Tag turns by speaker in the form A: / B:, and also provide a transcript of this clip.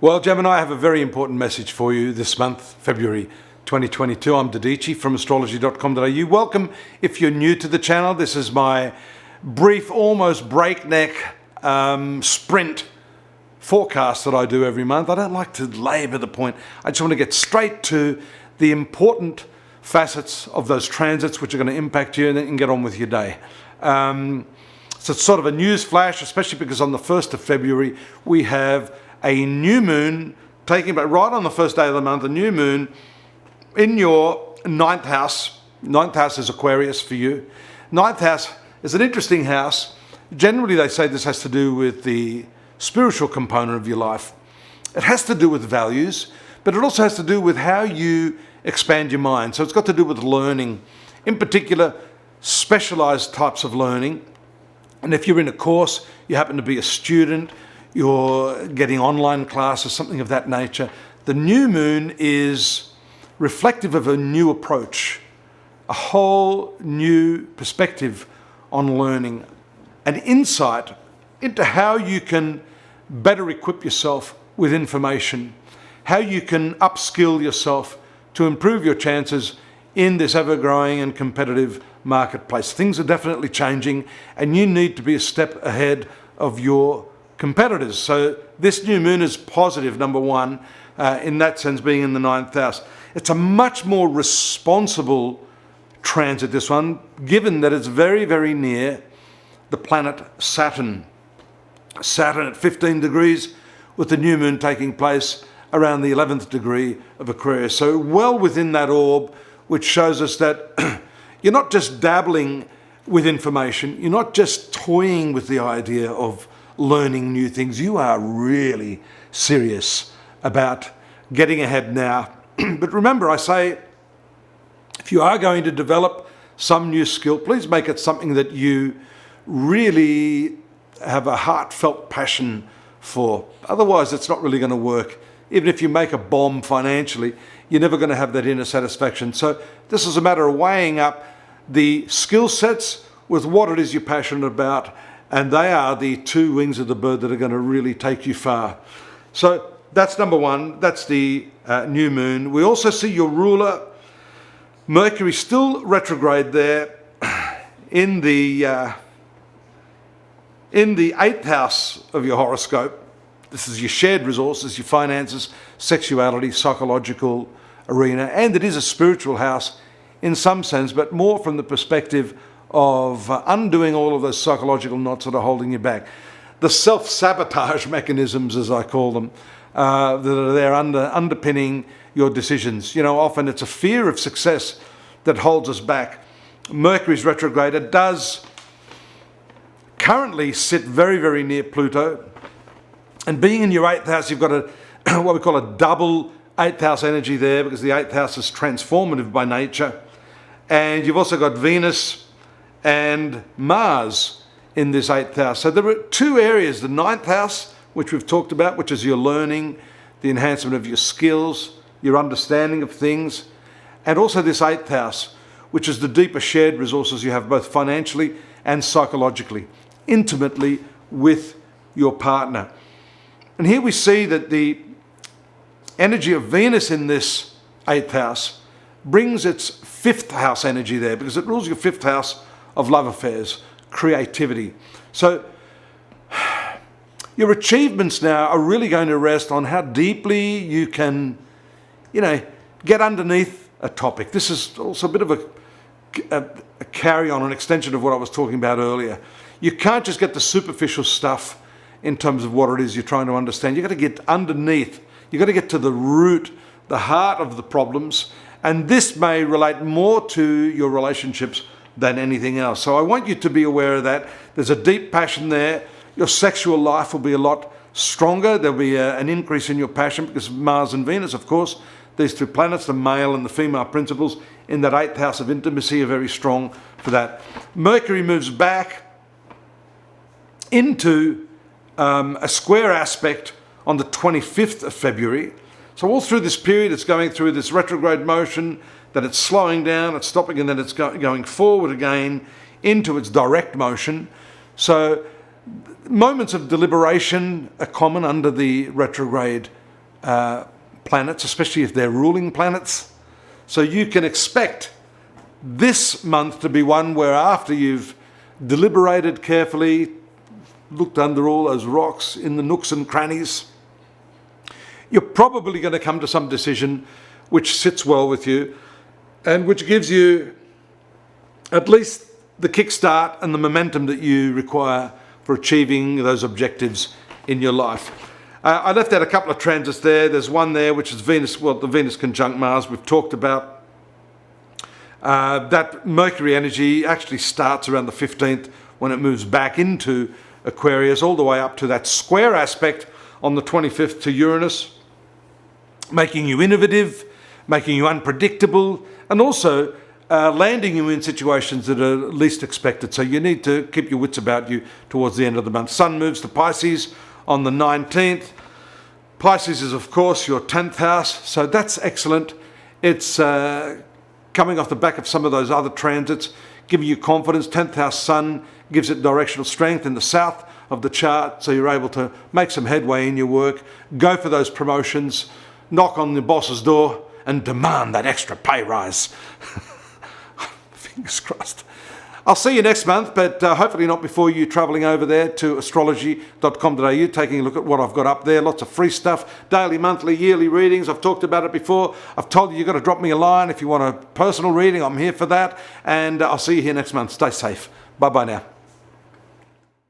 A: Well, Gemini, I have a very important message for you this month, February 2022. I'm Dadhichi from astrology.com.au. Welcome if you're new to the channel. This is my brief, almost breakneck sprint forecast that I do every month. I don't like to labour the point. I just want to get straight to the important facets of those transits which are going to impact you, and then you can get on with your day. So it's sort of a news flash, especially because on the 1st of February we have a new moon taking place right on the first day of the month, a new moon in your ninth house. Ninth house is Aquarius for you. Ninth house is an interesting house. Generally, they say this has to do with the spiritual component of your life. It has to do with values, but it also has to do with how you expand your mind. So it's got to do with learning, in particular, specialized types of learning. And if you're in a course, you happen to be a student, you're getting online classes, something of that nature, the new moon is reflective of a new approach, a whole new perspective on learning, an insight into how you can better equip yourself with information, how you can upskill yourself to improve your chances in this ever-growing and competitive marketplace. Things are definitely changing, and you need to be a step ahead of your competitors. So this new moon is positive, number one, in that sense, being in the ninth house. It's a much more responsible transit, this one, given that it's very, very near the planet Saturn. Saturn at 15 degrees, with the new moon taking place around the 11th degree of Aquarius. So well within that orb, which shows us that you're not just dabbling with information, you're not just toying with the idea of learning new things. You are really serious about getting ahead now. But remember, I say, if you are going to develop some new skill, please make it something that you really have a heartfelt passion for. Otherwise, it's not really going to work. Even if you make a bomb financially, you're never going to have that inner satisfaction. So this is a matter of weighing up the skill sets with what it is you're passionate about, and they are the two wings of the bird that are going to really take you far. So that's number one. That's the new moon. We also see your ruler, Mercury, still retrograde there in the 8th house of your horoscope. This is your shared resources, your finances, sexuality, psychological arena, and it is a spiritual house in some sense, but more from the perspective of undoing all of those psychological knots that are holding you back. The self-sabotage mechanisms, as I call them, that are there underpinning your decisions. You know, often it's a fear of success that holds us back. Mercury's retrograde. It does currently sit very, very near Pluto. And being in your 8th house, you've got what we call a double 8th house energy there, because the 8th house is transformative by nature. And you've also got Venus and Mars in this 8th house. So there are two areas, the 9th house, which we've talked about, which is your learning, the enhancement of your skills, your understanding of things, and also this 8th house, which is the deeper shared resources you have both financially and psychologically, intimately with your partner. And here we see that the energy of Venus in this 8th house brings its 5th house energy there, because it rules your 5th house of love affairs, creativity. So your achievements now are really going to rest on how deeply you can, get underneath a topic. This is also a bit of a carry-on, an extension of what I was talking about earlier. You can't just get the superficial stuff in terms of what it is you're trying to understand. You've got to get underneath. You've got to get to the root, the heart of the problems. And this may relate more to your relationships than anything else. So I want you to be aware of that. There's a deep passion there. Your sexual life will be a lot stronger. There'll be an increase in your passion because Mars and Venus, of course, these two planets, the male and the female principles in that 8th house of intimacy, are very strong for that. Mercury moves back into a square aspect on the 25th of February. So all through this period, it's going through this retrograde motion, then it's slowing down, it's stopping, and then it's going forward again into its direct motion. So moments of deliberation are common under the retrograde planets, especially if they're ruling planets. So you can expect this month to be one where after you've deliberated carefully, looked under all those rocks in the nooks and crannies, you're probably going to come to some decision which sits well with you and which gives you at least the kickstart and the momentum that you require for achieving those objectives in your life. I left out a couple of transits there. There's one there which is Venus, well, the Venus conjunct Mars we've talked about. That Mercury energy actually starts around the 15th when it moves back into Aquarius, all the way up to that square aspect on the 25th to Uranus, making you innovative, making you unpredictable, and also landing you in situations that are least expected. So you need to keep your wits about you towards the end of the month. Sun moves to Pisces on the 19th. Pisces is, of course, your 10th house, so that's excellent. It's coming off the back of some of those other transits, giving you confidence. 10th house Sun gives it directional strength in the south of the chart, so you're able to make some headway in your work, go for those promotions, knock on the boss's door and demand that extra pay rise. Fingers crossed. I'll see you next month, but hopefully not before you travelling over there to astrology.com.au, taking a look at what I've got up there. Lots of free stuff, daily, monthly, yearly readings. I've talked about it before. I've told you you've got to drop me a line if you want a personal reading. I'm here for that. And I'll see you here next month. Stay safe. Bye-bye now.